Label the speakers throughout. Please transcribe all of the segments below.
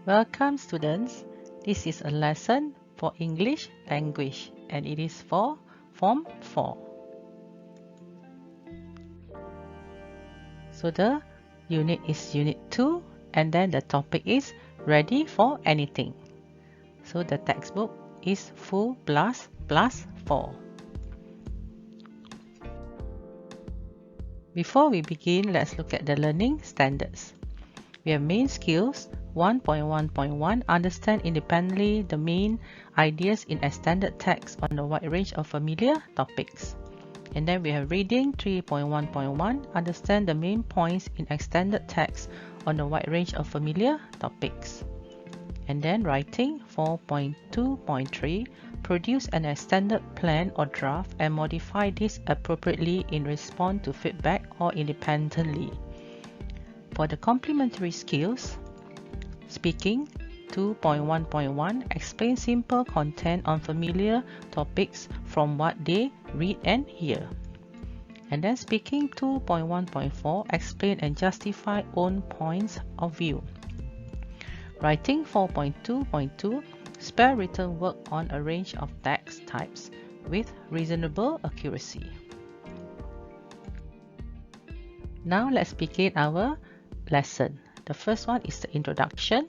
Speaker 1: Welcome students, this is a lesson for English language and it is for Form 4. So the unit is Unit 2 and then the topic is Ready for Anything. So the textbook is Full Plus 4. Before we begin, let's look at the learning standards. We have main skills 1.1.1 Understand independently the main ideas in extended text on a wide range of familiar topics. And then we have reading 3.1.1 Understand the main points in extended text on a wide range of familiar topics. And then writing 4.2.3 Produce an extended plan or draft and modify this appropriately in response to feedback or independently. For the complementary skills, speaking 2.1.1 Explain simple content on familiar topics from what they read and hear. And then speaking 2.1.4 Explain and justify own points of view. Writing 4.2.2 Spell written work on a range of text types with reasonable accuracy. Now let's begin our lesson. The first one is the introduction.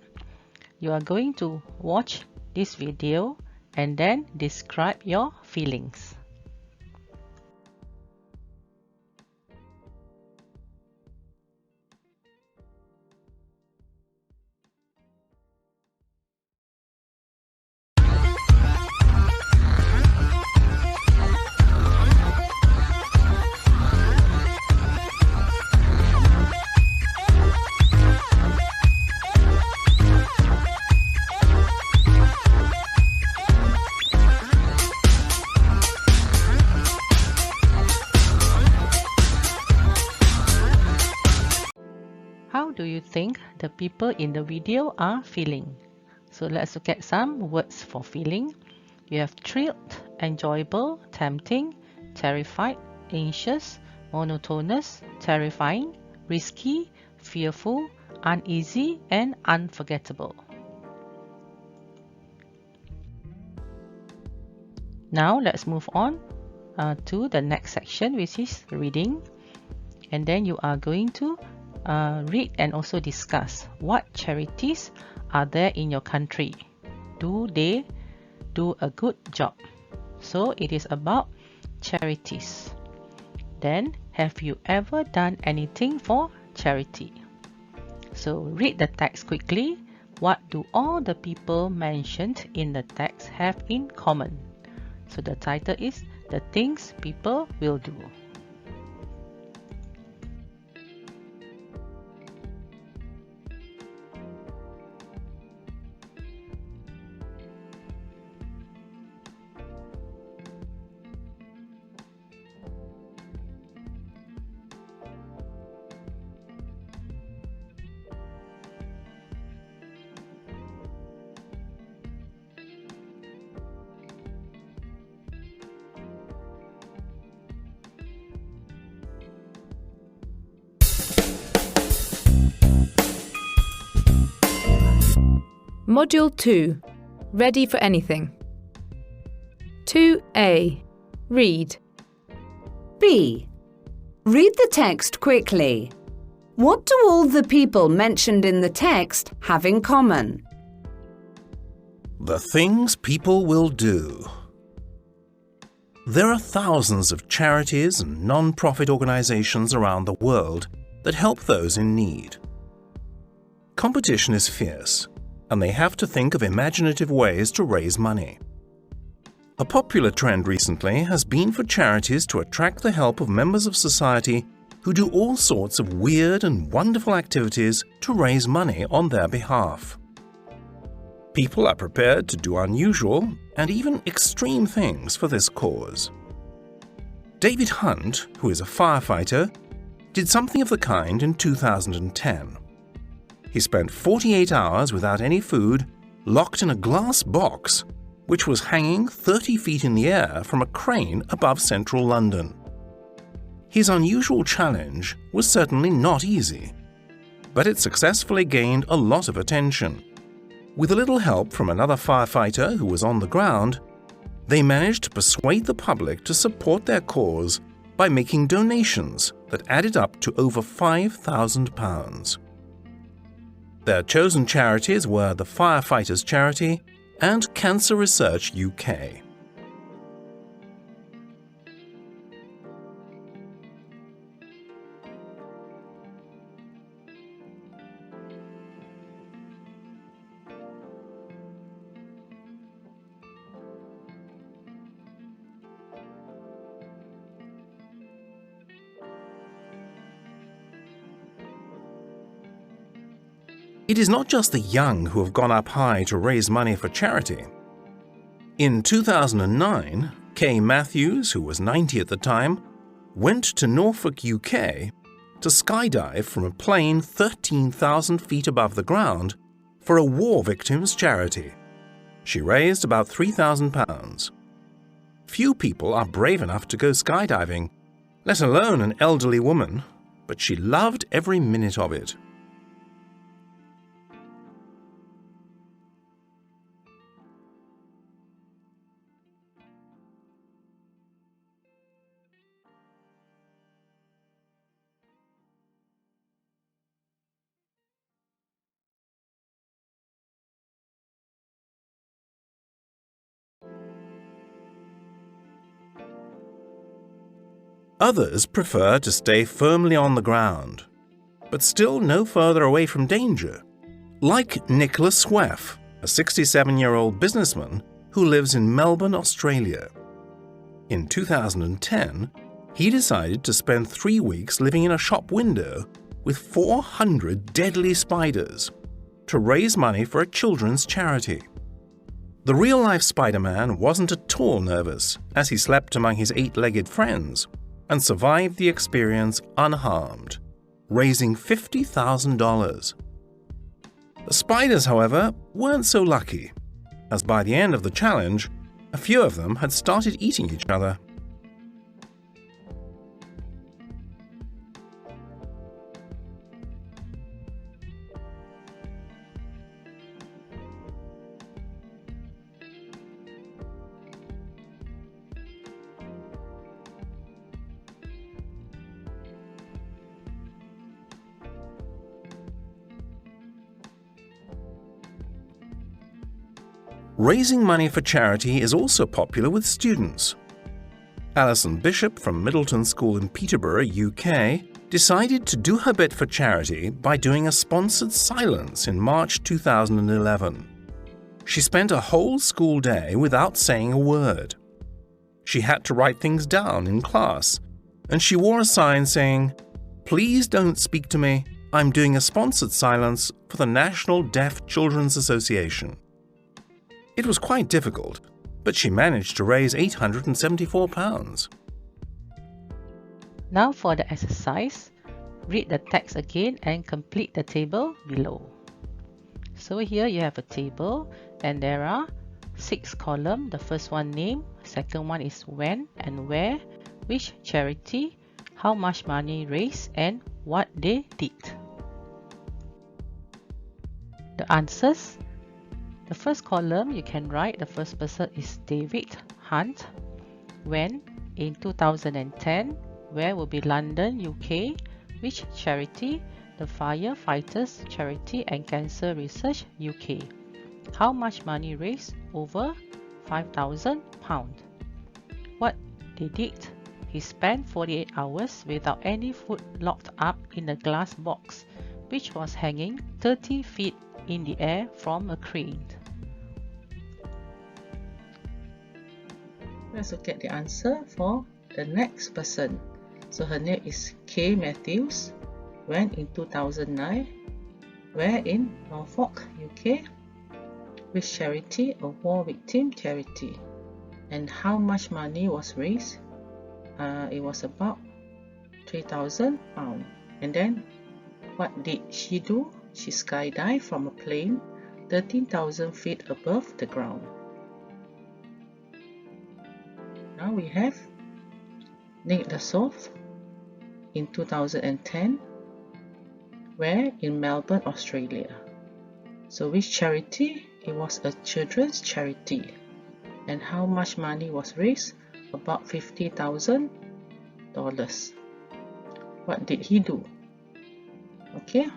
Speaker 1: You are going to watch this video and then describe your feelings. How do you think the people in the video are feeling? So let's look at some words for feeling. You have thrilled, enjoyable, tempting, terrified, anxious, monotonous, terrifying, risky, fearful, uneasy, and unforgettable. Now let's move on to the next section, which is reading. And then you are going to read and also discuss what charities are there in your country. Do they do a good job? So it is about charities. Then, have you ever done anything for charity? So read the text quickly. What do all the people mentioned in the text have in common? So the title is The Things People Will Do.
Speaker 2: Module 2. Ready for anything. 2A. Read.
Speaker 3: B. Read the text quickly. What do all the people mentioned in the text have in common?
Speaker 4: The things people will do. There are thousands of charities and non-profit organizations around the world that help those in need. Competition is fierce, and they have to think of imaginative ways to raise money. A popular trend recently has been for charities to attract the help of members of society who do all sorts of weird and wonderful activities to raise money on their behalf. People are prepared to do unusual and even extreme things for this cause. David Hunt, who is a firefighter, did something of the kind in 2010. He spent 48 hours without any food, locked in a glass box, which was hanging 30 feet in the air from a crane above central London. His unusual challenge was certainly not easy, but it successfully gained a lot of attention. With a little help from another firefighter who was on the ground, they managed to persuade the public to support their cause by making donations that added up to over £5,000. Their chosen charities were the Firefighters Charity and Cancer Research UK. It is not just the young who have gone up high to raise money for charity. In 2009, Kay Matthews, who was 90 at the time, went to Norfolk, UK, to skydive from a plane 13,000 feet above the ground for a war victims charity. She raised about £3,000. Few people are brave enough to go skydiving, let alone an elderly woman, but she loved every minute of it. Others prefer to stay firmly on the ground, but still no further away from danger, like Nicholas Sweff, a 67-year-old businessman who lives in Melbourne, Australia. In 2010, he decided to spend 3 weeks living in a shop window with 400 deadly spiders to raise money for a children's charity. The real-life Spider-Man wasn't at all nervous as he slept among his 8-legged friends and survived the experience unharmed, raising $50,000. The spiders, however, weren't so lucky, as by the end of the challenge, a few of them had started eating each other. Raising money for charity is also popular with students. Alison Bishop from Middleton School in Peterborough, UK, decided to do her bit for charity by doing a sponsored silence in March 2011. She spent a whole school day without saying a word. She had to write things down in class, and she wore a sign saying, "Please don't speak to me. I'm doing a sponsored silence for the National Deaf Children's Association." It was quite difficult, but she managed to raise £874.
Speaker 1: Now for the exercise, read the text again and complete the table below. So here you have a table and there are 6 columns. The first one name, second one is when and where, which charity, how much money raised and what they did. The answers. The first column you can write the first person is David Hunt. When? In 2010. Where will be London, UK? Which charity? The Firefighters Charity and Cancer Research UK. How much money raised? Over £5,000. What they did? He spent 48 hours without any food locked up in a glass box, which was hanging 30 feet in the air from a crane. Let's look at the answer for the next person. So her name is Kay Matthews. When? In 2009. Where? In Norfolk, UK. Which charity? A war victim charity. And how much money was raised? It was about £3,000. And then what did she do? She skydived from a plane 13,000 feet above the ground. Now we have Nicholas Sweff in 2010. Where? In Melbourne, Australia. So which charity? It was a children's charity. And how much money was raised? About $50,000. What did he do? Okay.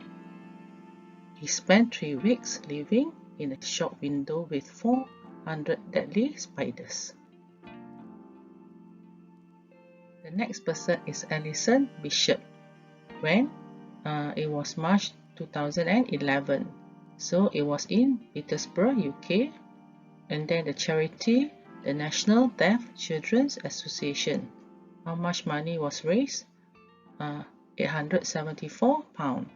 Speaker 1: He spent 3 weeks living in a shop window with 400 deadly spiders. The next person is Alison Bishop. When? It was March 2011. So it was in Petersburg, UK. And then the charity, the National Deaf Children's Association. How much money was raised? £874.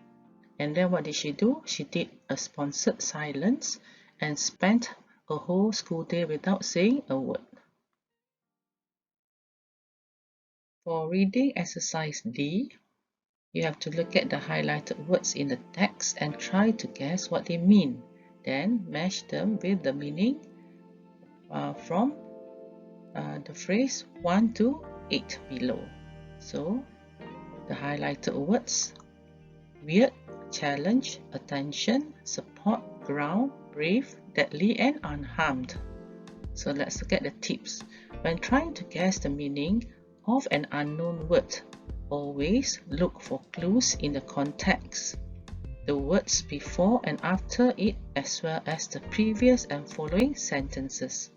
Speaker 1: And then what did she do? She did a sponsored silence and spent a whole school day without saying a word. For reading exercise D, you have to look at the highlighted words in the text and try to guess what they mean. Then match them with the meaning from the phrase 1 to 8 below. So, the highlighted words: weird, challenge, attention, support, ground, brave, deadly, and unharmed. So let's look at the tips. When trying to guess the meaning of an unknown word, always look for clues in the context, the words before and after it, as well as the previous and following sentences.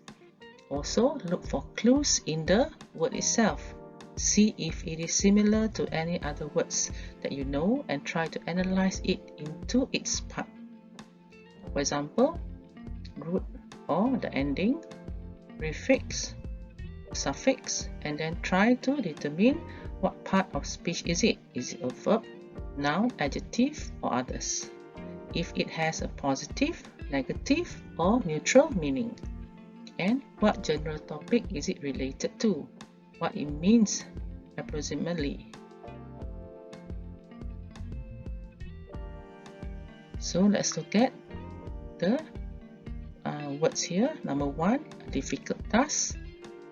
Speaker 1: Also, look for clues in the word itself. See if it is similar to any other words that you know and try to analyze it into its part. For example, root or the ending, prefix, suffix, and then try to determine what part of speech is it. Is it a verb, noun, adjective, or others? If it has a positive, negative, or neutral meaning. And what general topic is it related to? What it means approximately. So let's look at the words here. Number 1, a difficult task.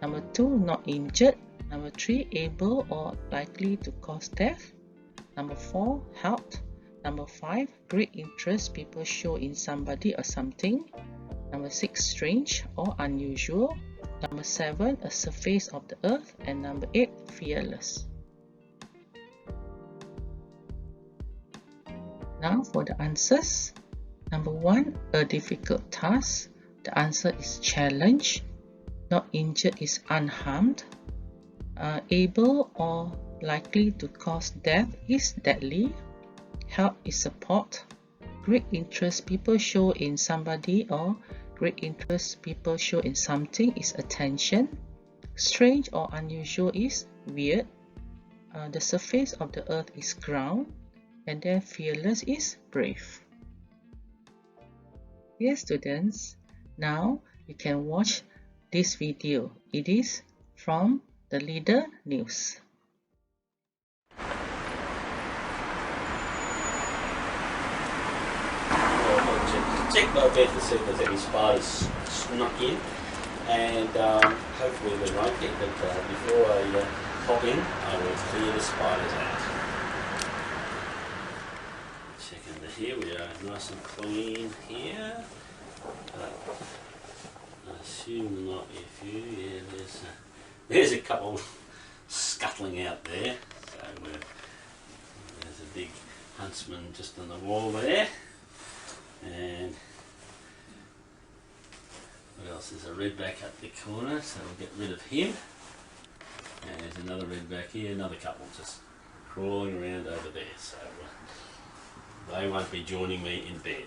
Speaker 1: Number 2, not injured. Number 3, able or likely to cause death. Number 4, helped. Number 5, great interest people show in somebody or something. Number 6, strange or unusual. Number 7, a surface of the earth. And number 8, fearless. Now for the answers. Number 1, a difficult task. The answer is challenge. Not injured is unharmed. Able or likely to cause death is deadly. Help is support. Great interest people show in somebody or great interest people show in something is attention. Strange or unusual is weird. The surface of the earth is ground. And then fearless is brave. Dear students, now you can watch this video. It is from the Leader News.
Speaker 5: Check my bed to see if there's any spiders snuck in, and hopefully there won't be, but before I pop in, I will clear the spiders out. Check under here, we are nice and clean here, but I assume not a few. Yeah, there's a couple scuttling out there, so there's a big huntsman just on the wall there. And what else? There's a redback up the corner, so we'll get rid of him. And there's another redback here, another couple just crawling around over there, so they won't be joining me in bed.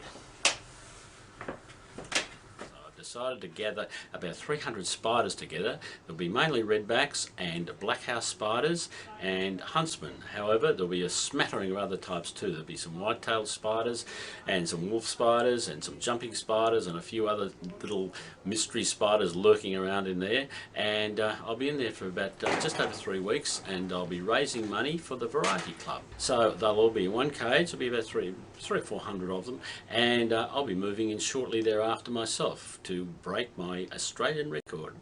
Speaker 5: Decided to gather about 300 spiders together. There'll be mainly redbacks and blackhouse spiders and huntsmen. However, there'll be a smattering of other types too. There'll be some white-tailed spiders and some wolf spiders and some jumping spiders and a few other little mystery spiders lurking around in there. And I'll be in there for about just over 3 weeks, and I'll be raising money for the Variety Club. So they'll all be in one cage. There'll be about 300 or 400 of them, and I'll be moving in shortly thereafter myself to break my Australian record.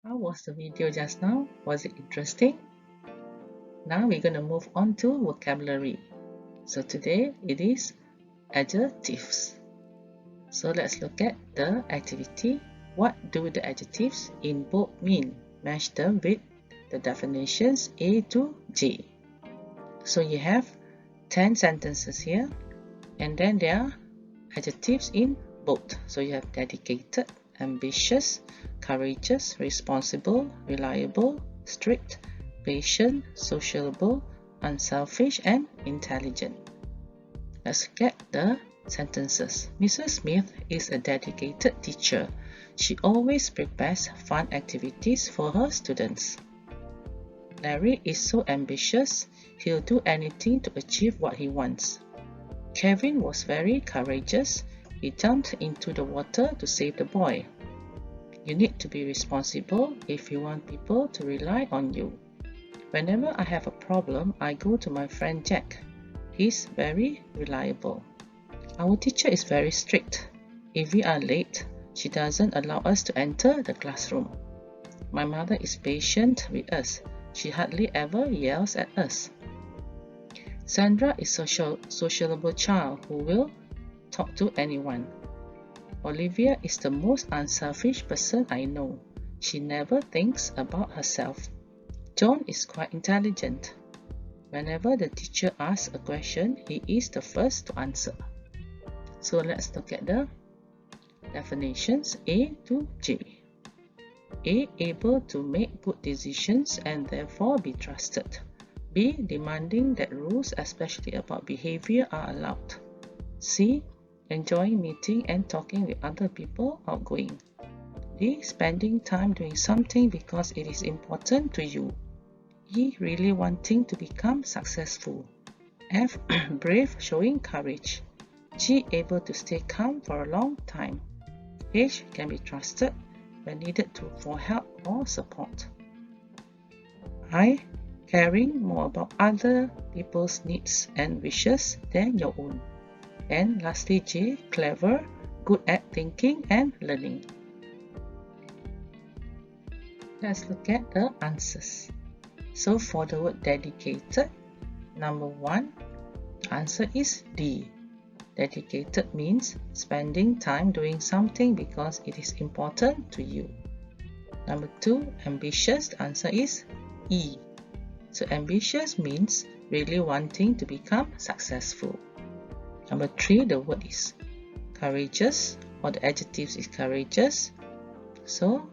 Speaker 1: How was the video just now? Was it interesting? Now we're going to move on to vocabulary. So today it is adjectives. So let's look at the activity. What do the adjectives in bold mean? Match them with the definitions A to J. So you have 10 sentences here, and then there are adjectives in bold. So you have dedicated, ambitious, courageous, responsible, reliable, strict, patient, sociable, unselfish, and intelligent. Let's get the sentences. Mrs. Smith is a dedicated teacher. She always prepares fun activities for her students. Larry is so ambitious, he'll do anything to achieve what he wants. Kevin was very courageous. He jumped into the water to save the boy. You need to be responsible if you want people to rely on you. Whenever I have a problem, I go to my friend Jack. He's very reliable. Our teacher is very strict. If we are late, she doesn't allow us to enter the classroom. My mother is patient with us. She hardly ever yells at us. Sandra is a sociable child who will talk to anyone. Olivia is the most unselfish person I know. She never thinks about herself. John is quite intelligent. Whenever the teacher asks a question, he is the first to answer. So let's look at the definitions A to J. A. Able to make good decisions and therefore be trusted. B. Demanding that rules, especially about behavior, are allowed. C. Enjoying meeting and talking with other people, outgoing. D. Spending time doing something because it is important to you. E. Really wanting to become successful. F. Brave, showing courage. G. Able to stay calm for a long time. H. Can be trusted when needed for help or support. I. Caring more about other people's needs and wishes than your own. And lastly, J. Clever, good at thinking and learning. Let's look at the answers. So for the word dedicated, number 1, the answer is D. Dedicated means spending time doing something because it is important to you. Number 2, ambitious, the answer is E. So ambitious means really wanting to become successful. Number 3, the word is courageous, or the adjective is courageous. So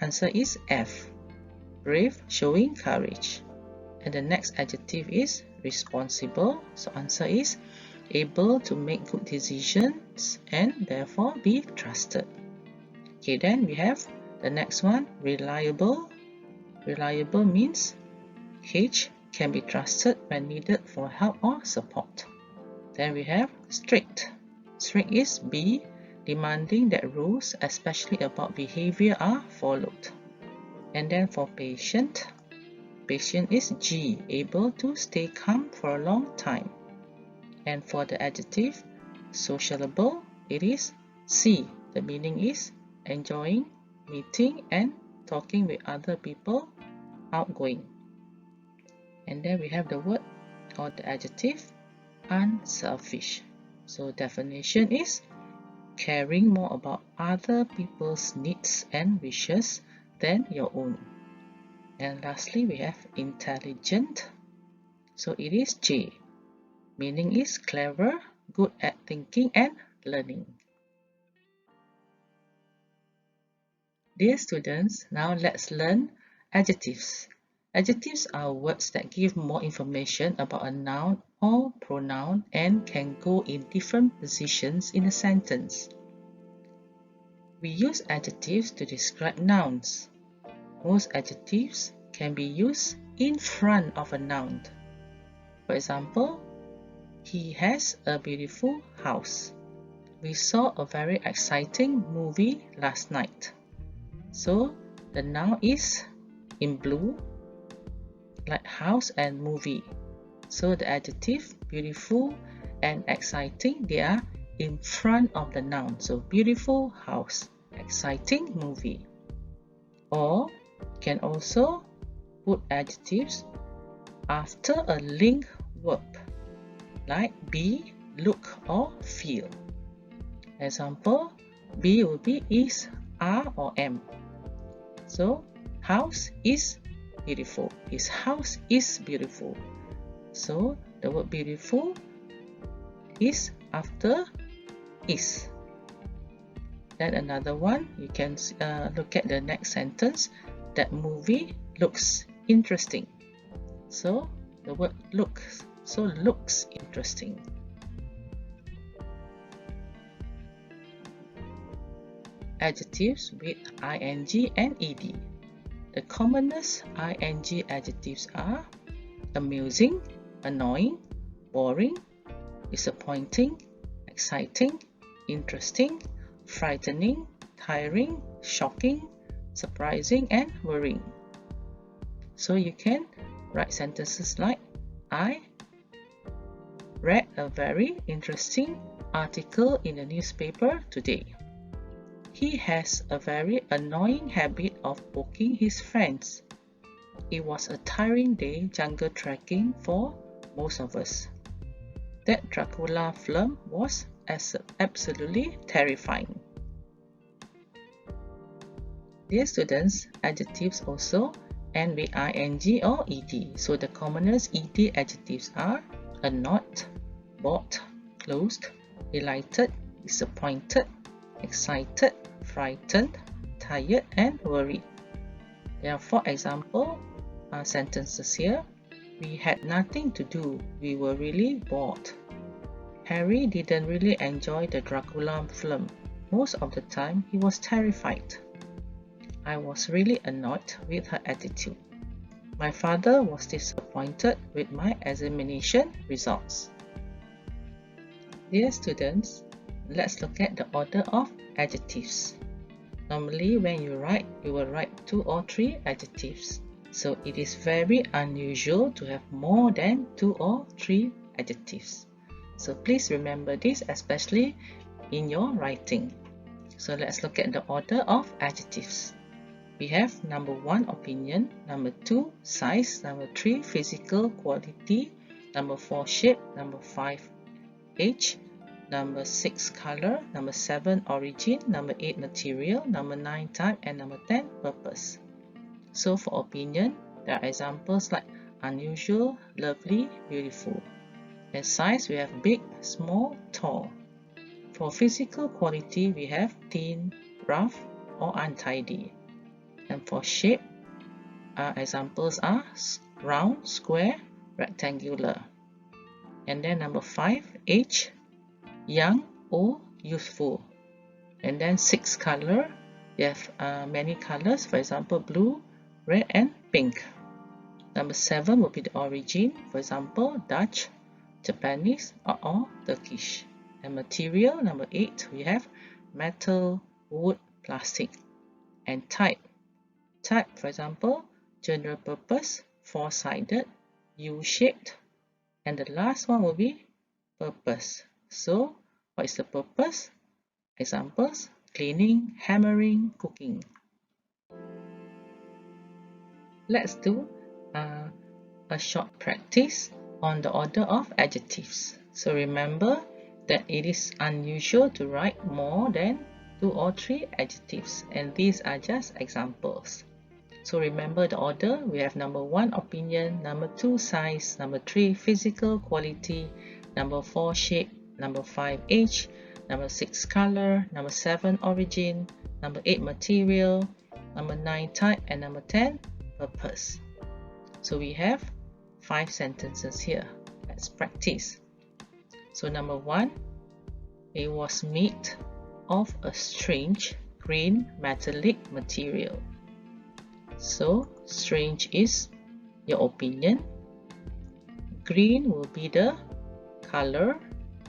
Speaker 1: answer is F. Brave, showing courage. And the next adjective is responsible. So answer is able to make good decisions and therefore be trusted. Okay, then we have the next one, reliable. Reliable means H, can be trusted when needed for help or support. Then we have strict. Strict is B, demanding that rules, especially about behavior, are followed. And then for patient, patient is G, able to stay calm for a long time. And for the adjective sociable, it is C. The meaning is enjoying, meeting and talking with other people, outgoing. And then we have the word or the adjective unselfish. So definition is caring more about other people's needs and wishes than your own. And lastly, we have intelligent. So it is J. Meaning is clever, good at thinking and learning. Dear students, now let's learn adjectives. Adjectives are words that give more information about a noun or pronoun and can go in different positions in a sentence. We use adjectives to describe nouns. Most adjectives can be used in front of a noun. For example, he has a beautiful house. We saw a very exciting movie last night. So the noun is in blue, like house and movie. So the adjective beautiful and exciting, they are in front of the noun. So beautiful house, exciting movie. Or can also put adjectives after a link verb like be, look or feel. Example, be will be is, are or am. So house is beautiful. His house is beautiful. So the word beautiful is after is. Then another one, you can look at the next sentence. That movie looks interesting. So the word looks. So looks interesting. Adjectives with ing and ed. The commonest ing adjectives are amusing, annoying, boring, disappointing, exciting, interesting, frightening, tiring, shocking, surprising, and worrying. So you can write sentences like, I read a very interesting article in the newspaper today. He has a very annoying habit of poking his friends. It was a tiring day jungle trekking for most of us. That Dracula film was absolutely terrifying. Dear students, adjectives also end with ing or ed. So the commonest ed adjectives are annoyed, bored, closed, delighted, disappointed, excited, frightened, tired, and worried. There are 4 example sentences here. We had nothing to do. We were really bored. Harry didn't really enjoy the Dracula film. Most of the time, he was terrified. I was really annoyed with her attitude. My father was disappointed with my examination results. Dear students, let's look at the order of adjectives. Normally, when you write, you will write 2 or 3 adjectives. So it is very unusual to have more than 2 or 3 adjectives. So please remember this, especially in your writing. So let's look at the order of adjectives. We have number 1, opinion, number 2, size, number 3, physical quality, number 4, shape, number 5, age, number 6, color, number 7, origin, number 8, material, number 9, type, and number 10, purpose. So for opinion, there are examples like unusual, lovely, beautiful. As size, we have big, small, tall. For physical quality, we have thin, rough, or untidy. And for shape, examples are round, square, rectangular. And then number 5, age, young, old, youthful. And then 6, color, we have many colors, for example, blue, red, and pink. Number 7 will be the origin, for example, Dutch, Japanese, or Turkish. And material, number 8, we have metal, wood, plastic. And type. Type, for example, general purpose, four-sided, U-shaped. And the last one will be purpose. So, what is the purpose? Examples, cleaning, hammering, cooking. Let's do a short practice on the order of adjectives. So remember that it is unusual to write more than 2 or 3 adjectives, and these are just examples. So remember the order. We have number 1, opinion, number 2, size, number 3, physical quality, number 4, shape, number 5, age, number 6, color, number 7, origin, number 8, material, number 9, type, and number 10, purpose. So we have 5 sentences here. Let's practice. So number 1, it was made of a strange green metallic material. So strange is your opinion, green will be the color,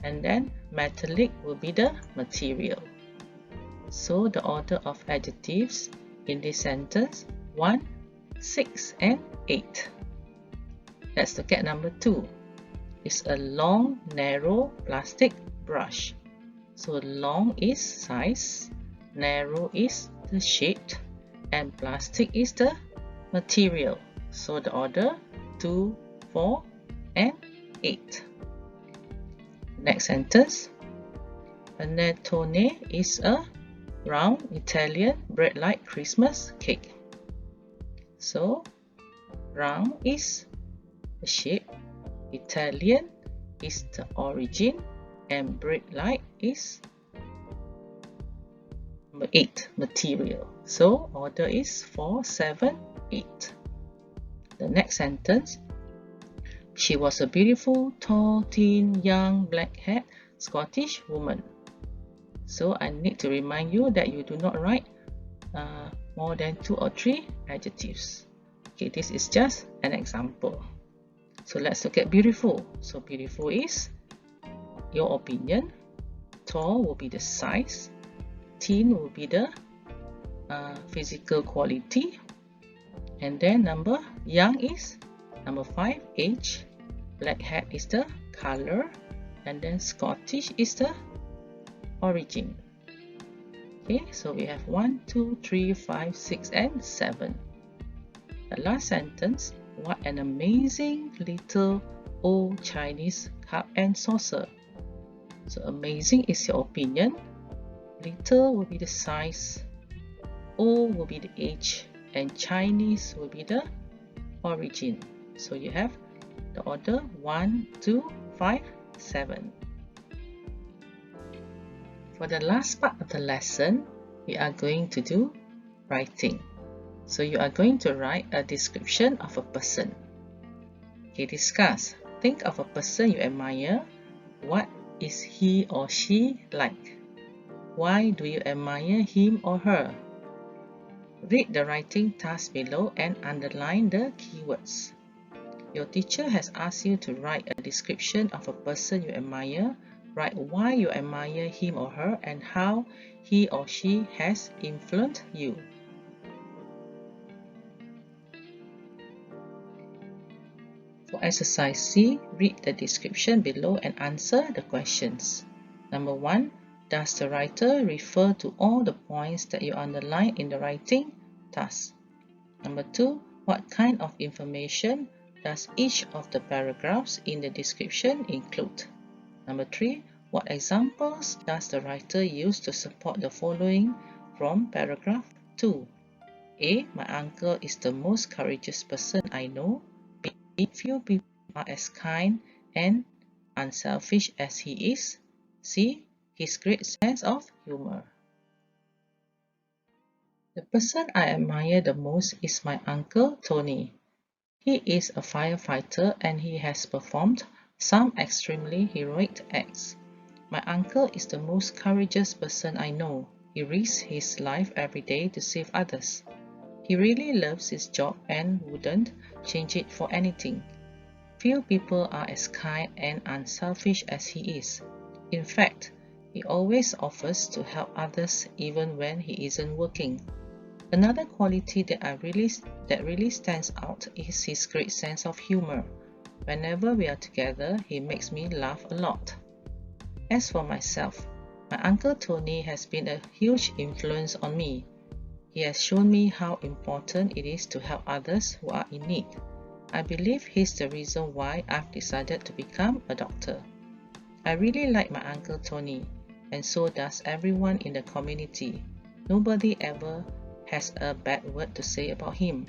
Speaker 1: and then metallic will be the material. So the order of adjectives in this sentence, 1, 6, and 8. Let's look at number 2. It's a long, narrow plastic brush. So long is size, narrow is the shape, and plastic is the material. So the order 2, 4 and 8. Next sentence. Panettone is a round Italian bread-like Christmas cake. So round is the shape, Italian is the origin, and bread-like is number 8, material. So order is 4, 7, 8. The next sentence. She was a beautiful, tall, thin, young, black-haired Scottish woman. So I need to remind you that you do not write more than 2 or 3 adjectives. Okay, this is just an example. So let's look at beautiful. So beautiful is your opinion. Tall will be the size. Thin will be the physical quality. And then young is number 5, age. Black-haired is the color. And then Scottish is the origin. Okay, so we have 1, 2, 3, 5, 6 and 7. The last sentence. What an amazing little old Chinese cup and saucer. So amazing is your opinion. Little will be the size. Old will be the age. And Chinese will be the origin. So you have the order 1, 2, 5, 7. For the last part of the lesson, we are going to do writing. So you are going to write a description of a person. Okay, discuss. Think of a person you admire. What is he or she like? Why do you admire him or her? Read the writing task below and underline the keywords. Your teacher has asked you to write a description of a person you admire. Write why you admire him or her and how he or she has influenced you. For exercise C, read the description below and answer the questions. Number 1. Does the writer refer to all the points that you underline in the writing task? Number 2. What kind of information does each of the paragraphs in the description include? Number 3. What examples does the writer use to support the following from paragraph 2? A. My uncle is the most courageous person I know. B. Few people are as kind and unselfish as he is. C. His great sense of humor. The person I admire the most is my uncle Tony. He is a firefighter and he has performed some extremely heroic acts. My uncle is the most courageous person I know. He risks his life every day to save others. He really loves his job and wouldn't change it for anything. Few people are as kind and unselfish as he is. In fact, he always offers to help others even when he isn't working. Another quality that really stands out is his great sense of humor. Whenever we are together, he makes me laugh a lot. As for myself, my Uncle Tony has been a huge influence on me. He has shown me how important it is to help others who are in need. I believe he's the reason why I've decided to become a doctor. I really like my Uncle Tony, and so does everyone in the community. Nobody ever has a bad word to say about him.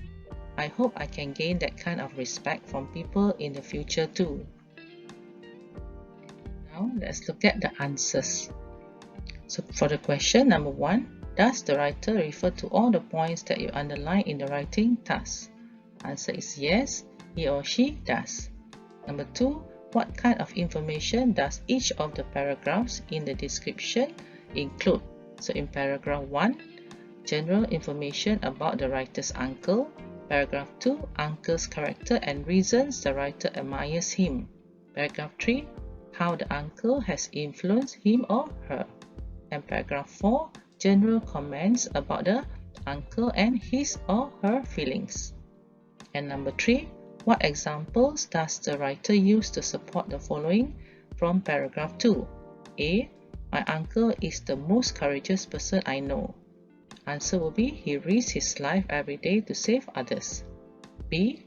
Speaker 1: I hope I can gain that kind of respect from people in the future too. Now let's look at the answers. So for the question number 1, does the writer refer to all the points that you underline in the writing task? Answer is yes, he or she does. Number 2, what kind of information does each of the paragraphs in the description include? So in paragraph 1, general information about the writer's uncle. Paragraph 2, uncle's character and reasons the writer admires him. Paragraph 3, how the uncle has influenced him or her. And paragraph 4, general comments about the uncle and his or her feelings. And number 3, what examples does the writer use to support the following from paragraph 2? A. My uncle is the most courageous person I know. Answer will be he risks his life every day to save others. B.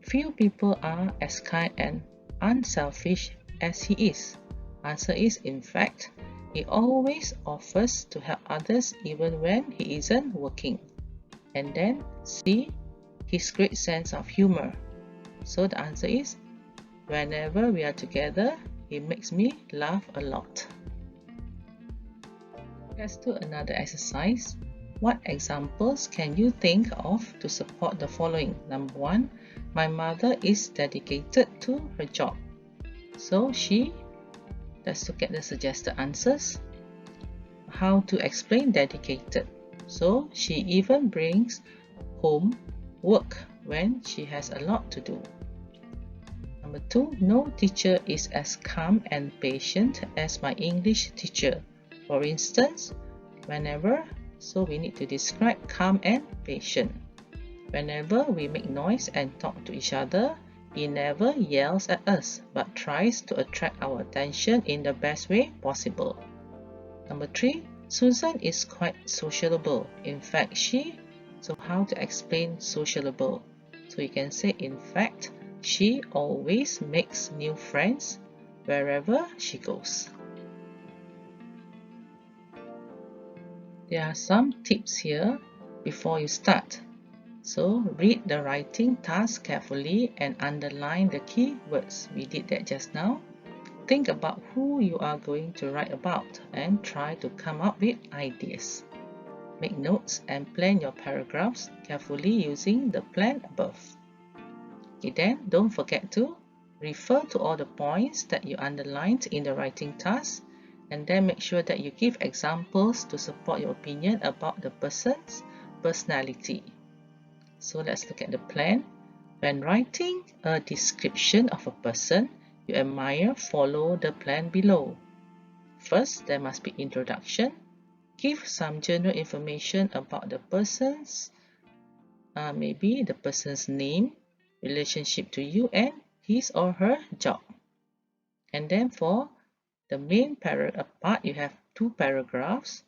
Speaker 1: Few people are as kind and unselfish as he is. Answer is, in fact, he always offers to help others even when he isn't working. And then C. His great sense of humor. So the answer is, whenever we are together, he makes me laugh a lot. Let's do another exercise. What examples can you think of to support the following? Number 1, my mother is dedicated to her job. So let's look at the suggested answers. How to explain dedicated? So she even brings home work when she has a lot to do. Number 2, no teacher is as calm and patient as my English teacher. For instance, whenever, so we need to describe calm and patient. Whenever we make noise and talk to each other, he never yells at us, but tries to attract our attention in the best way possible. Number 3, Susan is quite sociable. In fact, so how to explain sociable? So you can say, in fact, she always makes new friends wherever she goes. There are some tips here before you start. So read the writing task carefully and underline the key words. We did that just now. Think about who you are going to write about and try to come up with ideas. Make notes and plan your paragraphs carefully using the plan above. Okay, then don't forget to refer to all the points that you underlined in the writing task, and then make sure that you give examples to support your opinion about the person's personality. So let's look at the plan. When writing a description of a person you admire, follow the plan below. First, there must be introduction. Give some general information about the person's, maybe the person's name, relationship to you, and his or her job. And then for the main part, you have 2 paragraphs.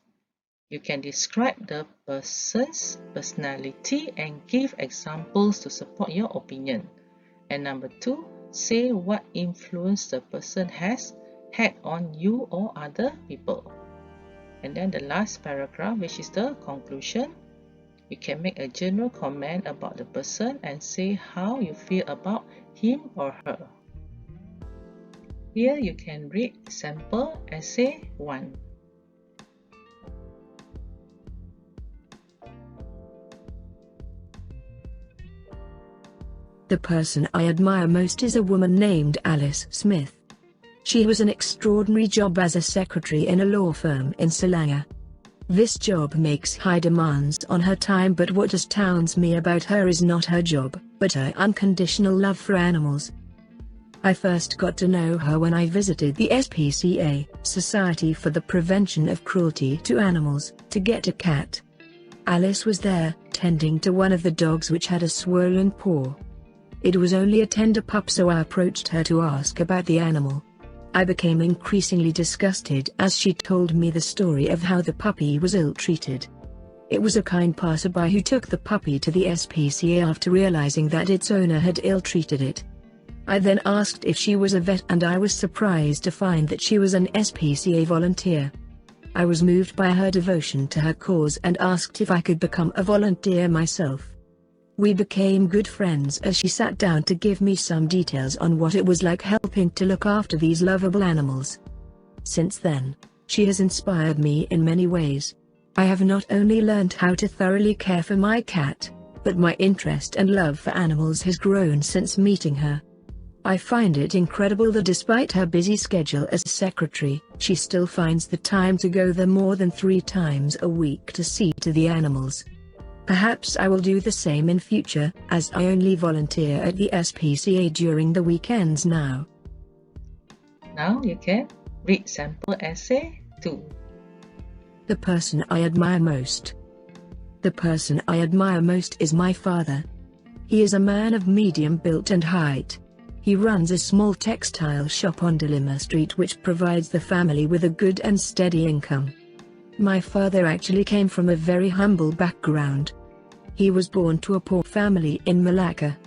Speaker 1: You can describe the person's personality and give examples to support your opinion. And number 2, say what influence the person has had on you or other people. And then the last paragraph, which is the conclusion, you can make a general comment about the person and say how you feel about him or her. Here you can read sample essay 1.
Speaker 2: The person I admire most is a woman named Alice Smith. She has an extraordinary job as a secretary in a law firm in Selangor. This job makes high demands on her time, but what astounds me about her is not her job, but her unconditional love for animals. I first got to know her when I visited the SPCA, Society for the Prevention of Cruelty to Animals, to get a cat. Alice was there, tending to one of the dogs which had a swollen paw. It was only a tender pup, so I approached her to ask about the animal. I became increasingly disgusted as she told me the story of how the puppy was ill-treated. It was a kind passerby who took the puppy to the SPCA after realizing that its owner had ill-treated it. I then asked if she was a vet, and I was surprised to find that she was an SPCA volunteer. I was moved by her devotion to her cause and asked if I could become a volunteer myself. We became good friends as she sat down to give me some details on what it was like helping to look after these lovable animals. Since then, she has inspired me in many ways. I have not only learned how to thoroughly care for my cat, but my interest and love for animals has grown since meeting her. I find it incredible that despite her busy schedule as a secretary, she still finds the time to go there more than 3 times a week to see to the animals. Perhaps I will do the same in future, as I only volunteer at the SPCA during the weekends now.
Speaker 1: Now you can read sample essay 2.
Speaker 2: The person I admire most. The person I admire most is my father. He is a man of medium build and height. He runs a small textile shop on Delima Street which provides the family with a good and steady income. My father actually came from a very humble background. He was born to a poor family in Malacca.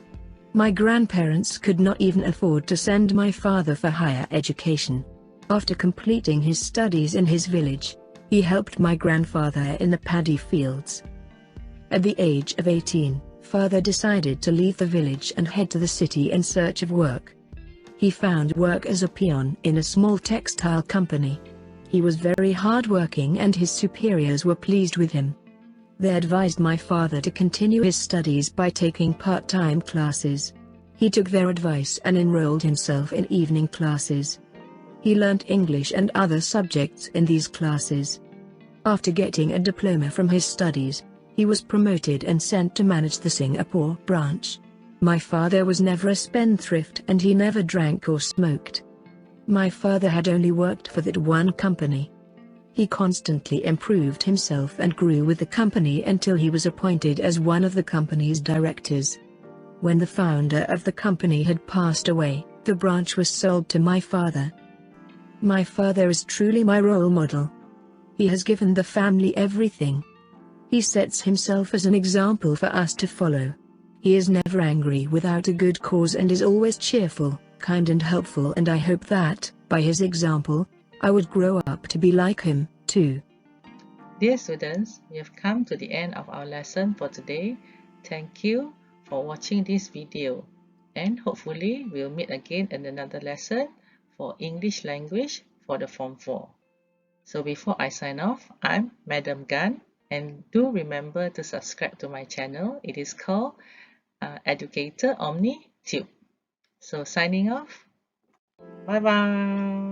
Speaker 2: My grandparents could not even afford to send my father for higher education. After completing his studies in his village, he helped my grandfather in the paddy fields. At the age of 18, father decided to leave the village and head to the city in search of work. He found work as a peon in a small textile company. He was very hardworking and his superiors were pleased with him. They advised my father to continue his studies by taking part-time classes. He took their advice and enrolled himself in evening classes. He learnt English and other subjects in these classes. After getting a diploma from his studies, he was promoted and sent to manage the Singapore branch. My father was never a spendthrift and he never drank or smoked. My father had only worked for that one company. He constantly improved himself and grew with the company until he was appointed as one of the company's directors. When the founder of the company had passed away, the branch was sold to my father. My father is truly my role model. He has given the family everything. He sets himself as an example for us to follow. He is never angry without a good cause and is always cheerful, kind and helpful, and I hope that, by his example, I would grow up to be like him, too.
Speaker 1: Dear students, we have come to the end of our lesson for today. Thank you for watching this video, and hopefully we'll meet again in another lesson for English language for the Form 4. So before I sign off, I'm Madam Gan, and do remember to subscribe to my channel. It is called Educator Omni Tube. So signing off. Bye bye.